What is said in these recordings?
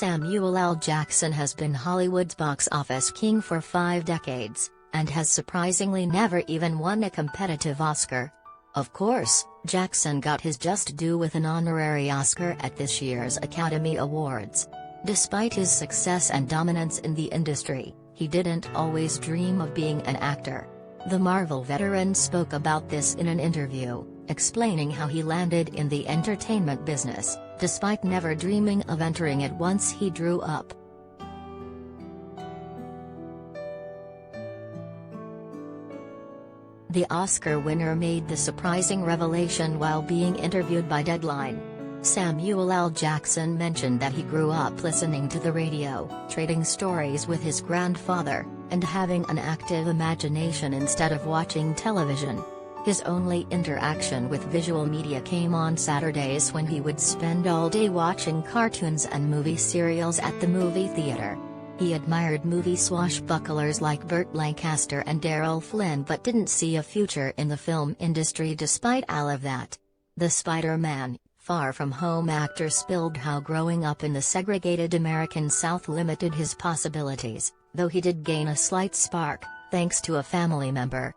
Samuel L. Jackson has been Hollywood's box office king for 5 decades, and has surprisingly never even won a competitive Oscar. Of course, Jackson got his just due with an honorary Oscar at this year's Academy Awards. Despite his success and dominance in the industry, he didn't always dream of being an actor. The Marvel veteran spoke about this in an interview, explaining how he landed in the entertainment business, despite never dreaming of entering it once he grew up. The Oscar winner made the surprising revelation while being interviewed by Deadline. Samuel L. Jackson mentioned that he grew up listening to the radio, trading stories with his grandfather, and having an active imagination instead of watching television. His only interaction with visual media came on Saturdays when he would spend all day watching cartoons and movie serials at the movie theater. He admired movie swashbucklers like Burt Lancaster and Errol Flynn but didn't see a future in the film industry despite all of that. The Spider-Man, Far From Home actor spilled how growing up in the segregated American South limited his possibilities, though he did gain a slight spark, thanks to a family member.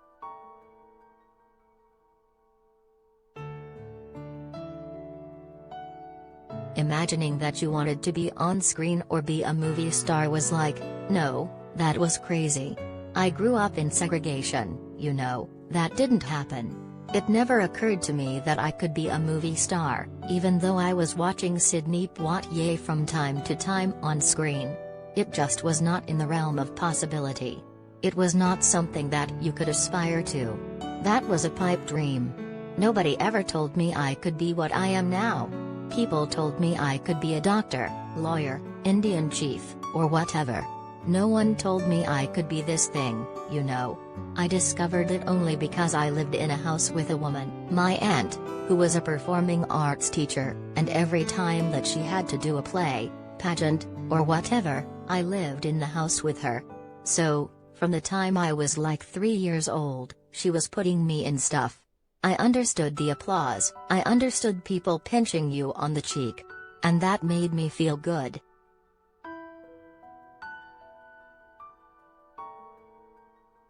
Imagining that you wanted to be on screen or be a movie star was like, no, that was crazy. I grew up in segregation, you know, that didn't happen. It never occurred to me that I could be a movie star, even though I was watching Sidney Poitier from time to time on screen. It just was not in the realm of possibility. It was not something that you could aspire to. That was a pipe dream. Nobody ever told me I could be what I am now. People told me I could be a doctor, lawyer, Indian chief, or whatever. No one told me I could be this thing, you know. I discovered it only because I lived in a house with a woman, my aunt, who was a performing arts teacher, and every time that she had to do a play, pageant, or whatever, I lived in the house with her. So, from the time I was like 3 years old, she was putting me in stuff. I understood the applause, I understood people pinching you on the cheek. And that made me feel good.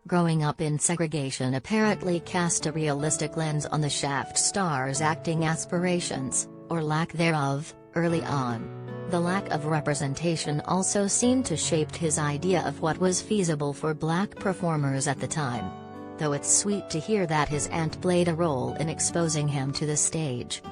Growing up in segregation apparently cast a realistic lens on the Shaft star's acting aspirations, or lack thereof, early on. The lack of representation also seemed to shape his idea of what was feasible for black performers at the time. Though it's sweet to hear that his aunt played a role in exposing him to the stage.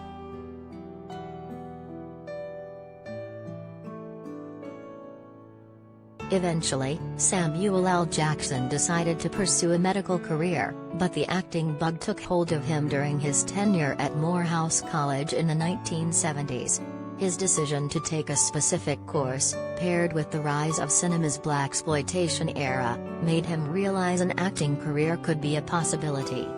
Eventually, Samuel L. Jackson decided to pursue a medical career, but the acting bug took hold of him during his tenure at Morehouse College in the 1970s. His decision to take a specific course, paired with the rise of cinema's blaxploitation era, made him realize an acting career could be a possibility.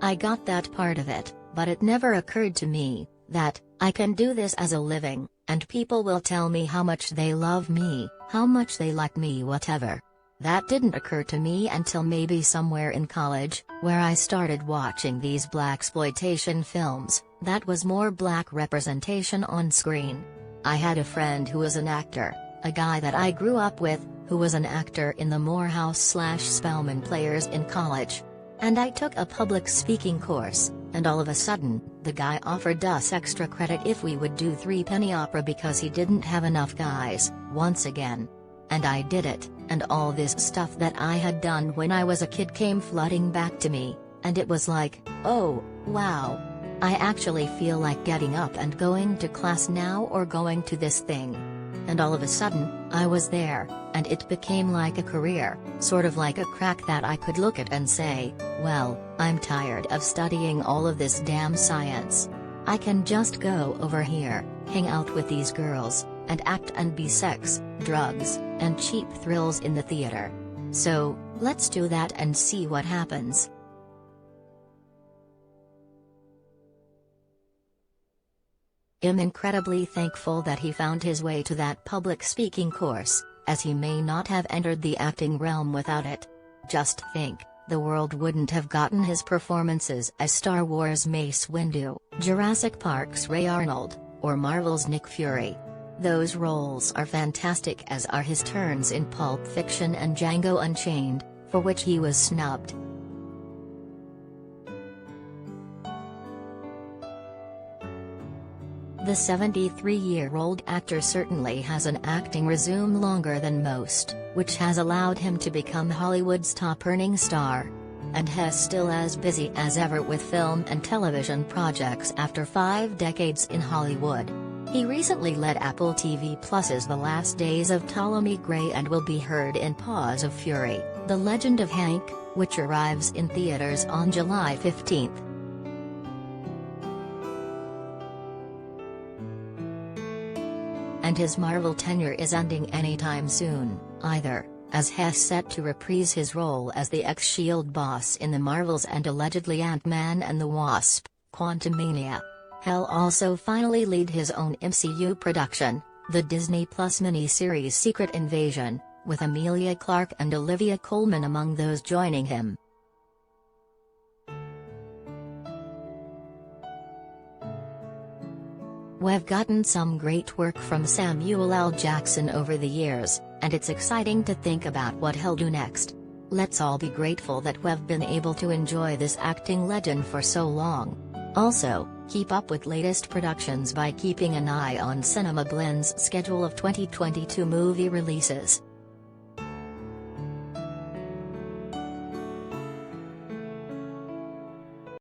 I got that part of it, but it never occurred to me that I can do this as a living, and people will tell me how much they love me, how much they like me, whatever. That didn't occur to me until maybe somewhere in college, where I started watching these blaxploitation films, that was more black representation on screen. I had a friend who was an actor, a guy that I grew up with, who was an actor in the Morehouse/Spelman Players in college. And I took a public speaking course, and all of a sudden, the guy offered us extra credit if we would do threepenny opera because he didn't have enough guys, once again. And I did it, and all this stuff that I had done when I was a kid came flooding back to me, and it was like, oh, wow. I actually feel like getting up and going to class now or going to this thing. And all of a sudden, I was there, and it became like a career, sort of like a crack that I could look at and say, well, I'm tired of studying all of this damn science. I can just go over here, hang out with these girls, and act and be sex, drugs, and cheap thrills in the theater. So, let's do that and see what happens. I'm incredibly thankful that he found his way to that public speaking course, as he may not have entered the acting realm without it. Just think, the world wouldn't have gotten his performances as Star Wars' Mace Windu, Jurassic Park's Ray Arnold, or Marvel's Nick Fury. Those roles are fantastic, as are his turns in Pulp Fiction and Django Unchained, for which he was snubbed. The 73-year-old actor certainly has an acting resume longer than most, which has allowed him to become Hollywood's top-earning star. And he's still as busy as ever with film and television projects after 5 decades in Hollywood. He recently led Apple TV Plus's The Last Days of Ptolemy Gray and will be heard in Paws of Fury, The Legend of Hank, which arrives in theaters on July 15. And his Marvel tenure is ending anytime soon, either, as he's set to reprise his role as the ex-S.H.I.E.L.D. boss in the Marvels and allegedly Ant-Man and the Wasp: Quantumania. He'll also finally lead his own MCU production, the Disney Plus miniseries Secret Invasion, with Emilia Clarke and Olivia Colman among those joining him. We've gotten some great work from Samuel L. Jackson over the years, and it's exciting to think about what he'll do next. Let's all be grateful that we've been able to enjoy this acting legend for so long. Also, keep up with latest productions by keeping an eye on Cinema Blend's schedule of 2022 movie releases.